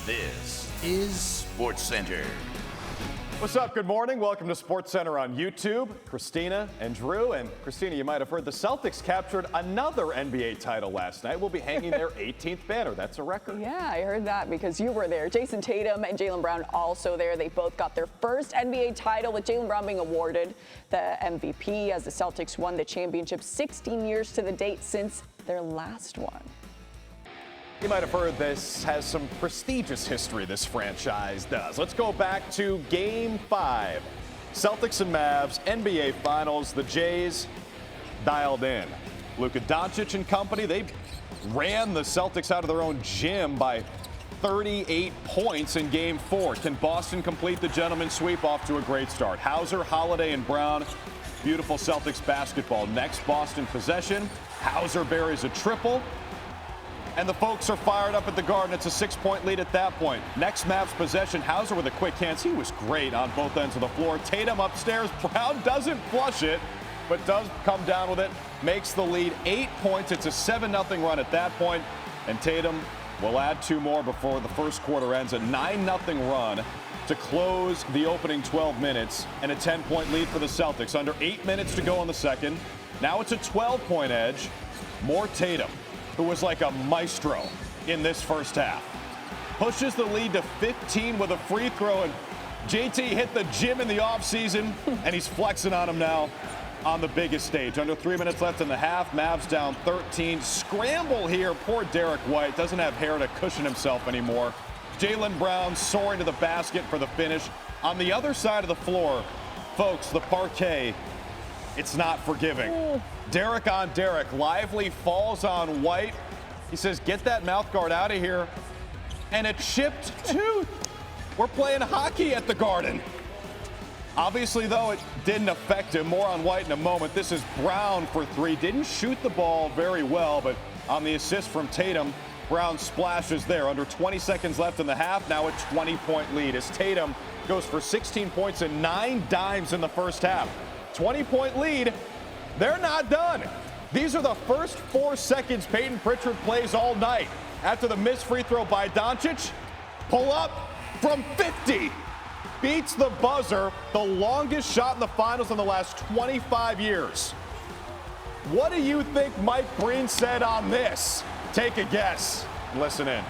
This is SportsCenter. What's up? Good morning. Welcome to SportsCenter on YouTube. Christina and Drew. And Christina, you might have heard the Celtics captured another NBA title last night. We'll be hanging their 18th banner. That's a record. Yeah, I heard that because you were there. Jason Tatum and Jaylen Brown also there. They both got their first NBA title, with Jaylen Brown being awarded the MVP as the Celtics won the championship 16 years to the date since their last one. You might have heard this has some prestigious history, this franchise does. Let's go back to Game 5. Celtics and Mavs, NBA Finals. The Jays dialed in. Luka Doncic and company, they ran the Celtics out of their own gym by 38 points in Game 4. Can Boston complete the gentleman's sweep? Off to a great start. Hauser, Holiday, and Brown. Beautiful Celtics basketball. Next Boston possession. Hauser buries a triple. And the folks are fired up at the Garden. It's a 6-point lead at that point. Next Mavs possession, Hauser with a quick hands. He was great on both ends of the floor. Tatum upstairs. Brown doesn't flush it, but does come down with it. Makes the lead 8 points. It's a 7-0 run at that point. And Tatum will add 2 more before the first quarter ends. A 9-0 run to close the opening 12 minutes. And a 10-point lead for the Celtics. Under 8 minutes to go in the second. Now it's a 12-point edge. More Tatum, who was like a maestro in this first half. Pushes the lead to 15 with a free throw, and JT hit the gym in the offseason, and he's flexing on him now on the biggest stage. Under 3 minutes left in the half, Mavs down 13. Scramble here, poor Derek White, doesn't have hair to cushion himself anymore. Jaylen Brown soaring to the basket for the finish. On the other side of the floor, folks, the parquet, it's not forgiving. Derek on Derek. Lively falls on White. He says, get that mouth guard out of here. And a chipped tooth. We're playing hockey at the Garden. Obviously, though, it didn't affect him. More on White in a moment. This is Brown for 3. Didn't shoot the ball very well, but on the assist from Tatum, Brown splashes there. Under 20 seconds left in the half. Now a 20-point lead as Tatum goes for 16 points and 9 dimes in the first half. 20-point lead. They're not done. These are the first 4 seconds Peyton Pritchard plays all night. After the missed free throw by Doncic, pull up from 50. Beats the buzzer, the longest shot in the finals in the last 25 years. What do you think Mike Breen said on this? Take a guess. Listen in.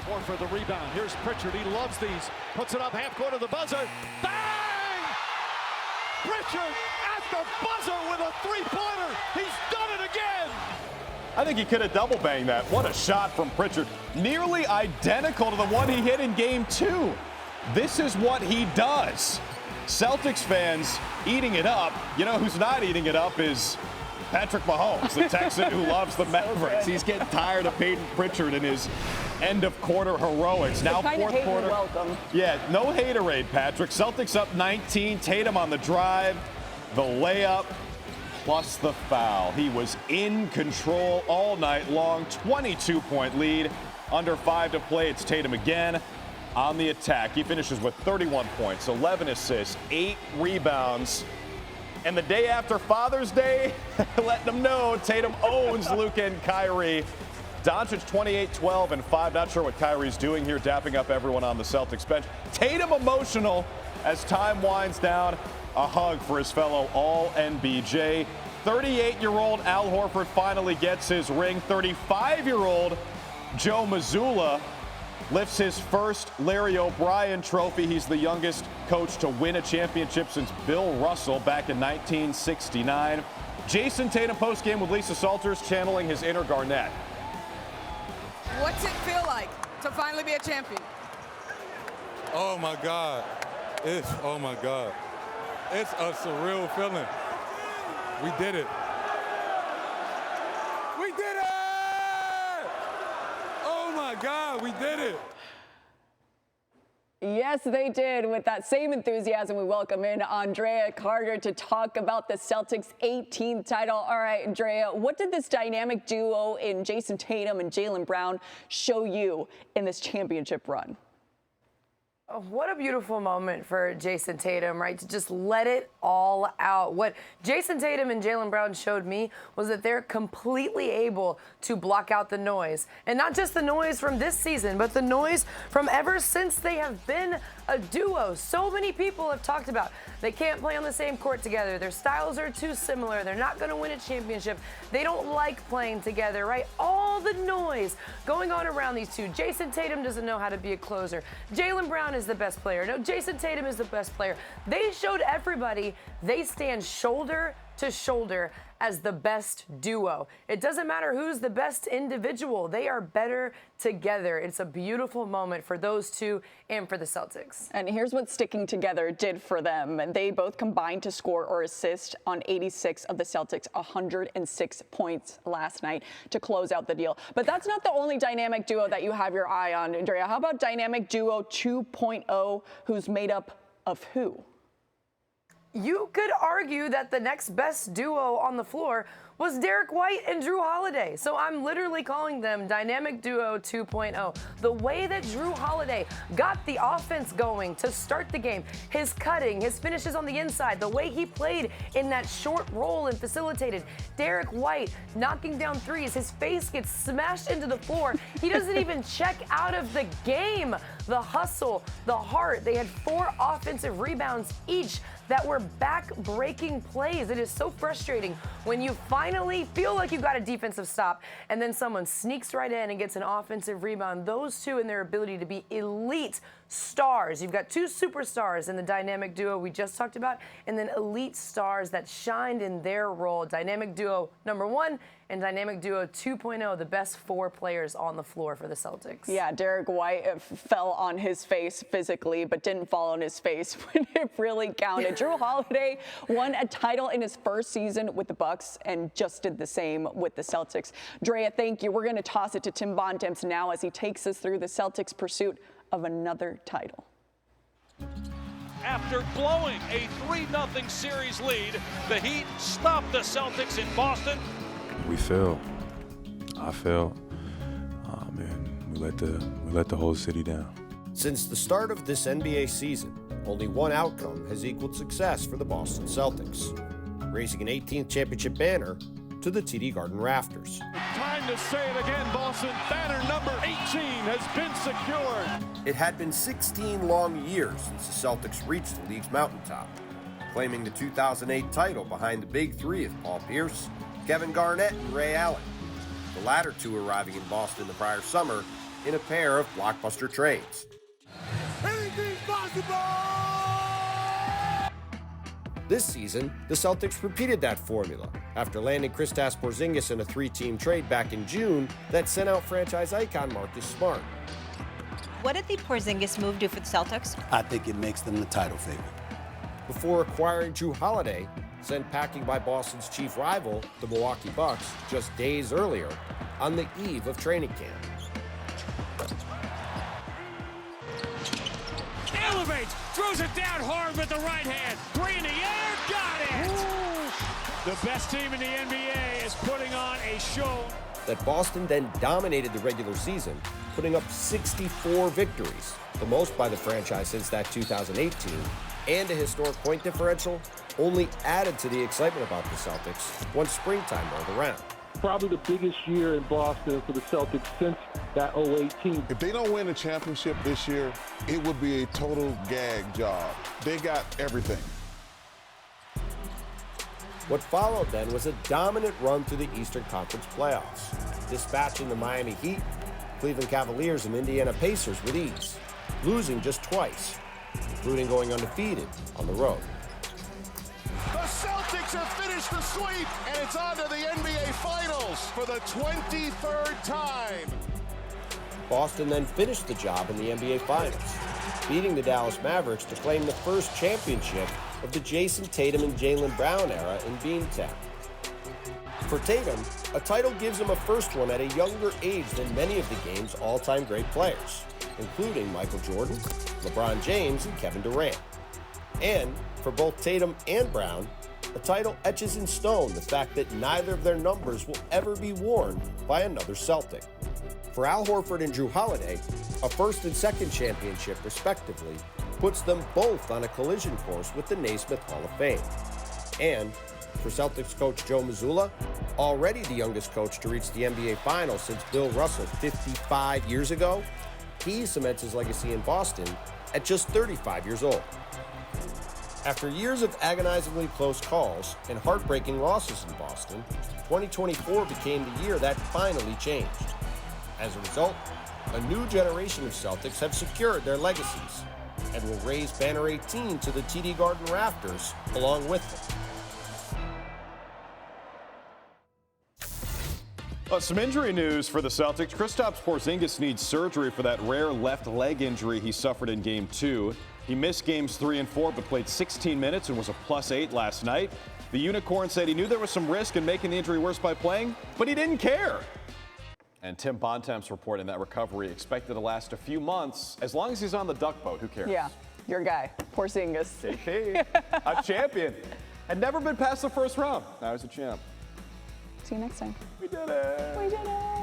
More for the rebound. Here's Pritchard. He loves these. Puts it up half court of the buzzer. Bang! Pritchard at the buzzer with a three-pointer. He's done it again. I think he could have double banged that. What a shot from Pritchard. Nearly identical to the one he hit in Game 2. This is what he does. Celtics fans eating it up. You know who's not eating it up is Patrick Mahomes, the Texan who loves the Mavericks. He's getting tired of Peyton Pritchard and his end-of-quarter heroics. Now fourth quarter. Welcome. Yeah, no haterade, Patrick. Celtics up 19. Tatum on the drive. The layup plus the foul. He was in control all night long. 22-point lead. Under 5 to play. It's Tatum again on the attack. He finishes with 31 points, 11 assists, 8 rebounds. And the day after Father's Day, letting them know Tatum owns Luka and Kyrie. Doncic 28, 12, and 5. Not sure what Kyrie's doing here, dapping up everyone on the Celtics bench. Tatum emotional as time winds down. A hug for his fellow All-NBA. 38-year-old Al Horford finally gets his ring. 35-year-old Joe Mazzulla lifts his first Larry O'Brien trophy. He's the youngest coach to win a championship since Bill Russell back in 1969. Jason Tatum postgame with Lisa Salters channeling his inner Garnett. What's it feel like to finally be a champion? Oh my God. Oh my God. It's a surreal feeling. We did it. We did it! Oh my God, we did it. Yes, they did. With that same enthusiasm, we welcome in Andraya Carter to talk about the Celtics' 18th title. All right, Andrea, what did this dynamic duo in Jason Tatum and Jaylen Brown show you in this championship run? What a beautiful moment for Jason Tatum, right? To just let it all out. What Jason Tatum and Jaylen Brown showed me was that they're completely able to block out the noise. And not just the noise from this season, but the noise from ever since they have been a duo. So many people have talked about they can't play on the same court together. Their styles are too similar. They're not going to win a championship. They don't like playing together, right? All the noise going on around these two. Jason Tatum doesn't know how to be a closer. Jaylen Brown is the best player. No, Jason Tatum is the best player. They showed everybody they stand shoulder to shoulder as the best duo. It doesn't matter who's the best individual. They are better together. It's a beautiful moment for those two and for the Celtics. And here's what sticking together did for them. They both combined to score or assist on 86 of the Celtics' 106 points last night to close out the deal. But that's not the only dynamic duo that you have your eye on, Andraya. How about dynamic duo 2.0, who's made up of who? You could argue that the next best duo on the floor was Derek White and Drew Holiday. So I'm literally calling them Dynamic Duo 2.0. The way that Drew Holiday got the offense going to start the game, his cutting, his finishes on the inside, the way he played in that short roll and facilitated. Derek White knocking down threes, his face gets smashed into the floor. He doesn't even check out of the game. The hustle, the heart. They had 4 offensive rebounds each that were back-breaking plays. It is so frustrating when you finally feel like you've got a defensive stop and then someone sneaks right in and gets an offensive rebound. Those two and their ability to be elite stars. You've got 2 superstars in the dynamic duo we just talked about, and then elite stars that shined in their role. Dynamic duo number 1 and dynamic duo 2.0, the best 4 players on the floor for the Celtics. Yeah, Derek White fell on his face physically, but didn't fall on his face when it really counted. Drew Holiday won a title in his first season with the Bucks and just did the same with the Celtics. Drea, thank you. We're going to toss it to Tim Bontemps now as he takes us through the Celtics' pursuit of another title. After blowing a 3-0 series lead, the Heat stopped the Celtics in Boston. We failed. I failed. And we let the whole city down. Since the start of this NBA season, only one outcome has equaled success for the Boston Celtics, raising an 18th championship banner to the TD Garden rafters. Time to say it again, Boston. Banner number 18 has been secured. It had been 16 long years since the Celtics reached the league's mountaintop, claiming the 2008 title behind the big 3 of Paul Pierce, Kevin Garnett, and Ray Allen, the latter 2 arriving in Boston the prior summer in a pair of blockbuster trades. Anything's possible! This season, the Celtics repeated that formula after landing Kristaps Porzingis in a 3-team trade back in June that sent out franchise icon Marcus Smart. What did the Porzingis move do for the Celtics? I think it makes them the title favorite. Before acquiring Drew Holiday, sent packing by Boston's chief rival, the Milwaukee Bucks, just days earlier on the eve of training camp. Elevates, throws it down hard with the right hand. 3 in the air, got it! Ooh. The best team in the NBA is putting on a show. That Boston then dominated the regular season, putting up 64 victories, the most by the franchise since that 2008 team, and a historic point differential only added to the excitement about the Celtics once springtime rolled around. Probably the biggest year in Boston for the Celtics since that 08 team. If they don't win a championship this year, it would be a total gag job. They got everything. What followed then was a dominant run through the Eastern Conference playoffs, dispatching the Miami Heat, Cleveland Cavaliers, and Indiana Pacers with ease, losing just twice, including going undefeated on the road. The Celtics have finished the sweep, and it's on to the NBA Finals for the 23rd time. Boston then finished the job in the NBA Finals, beating the Dallas Mavericks to claim the first championship of the Jason Tatum and Jaylen Brown era in Beantown. For Tatum, a title gives him a first one at a younger age than many of the game's all-time great players, including Michael Jordan, LeBron James, and Kevin Durant. And for both Tatum and Brown, the title etches in stone the fact that neither of their numbers will ever be worn by another Celtic. for Al Horford and Drew Holiday, a first and second championship respectively, puts them both on a collision course with the Naismith Hall of Fame. And for Celtics coach Joe Mazzulla, already the youngest coach to reach the NBA Finals since Bill Russell 55 years ago, he cements his legacy in Boston at just 35 years old. After years of agonizingly close calls and heartbreaking losses in Boston, 2024 became the year that finally changed. As a result, a new generation of Celtics have secured their legacies and will raise Banner 18 to the TD Garden rafters along with them. Some injury news for the Celtics. Kristaps Porzingis needs surgery for that rare left leg injury he suffered in Game 2. He missed Games 3 and 4, but played 16 minutes and was a +8 last night. The Unicorn said he knew there was some risk in making the injury worse by playing, but he didn't care. And Tim Bontemps reporting that recovery expected to last a few months. As long as he's on the duck boat, who cares? Yeah, your guy, Porzingis. KP, a champion. Had never been past the first round. Now he's a champ. See you next time. We did it. We did it.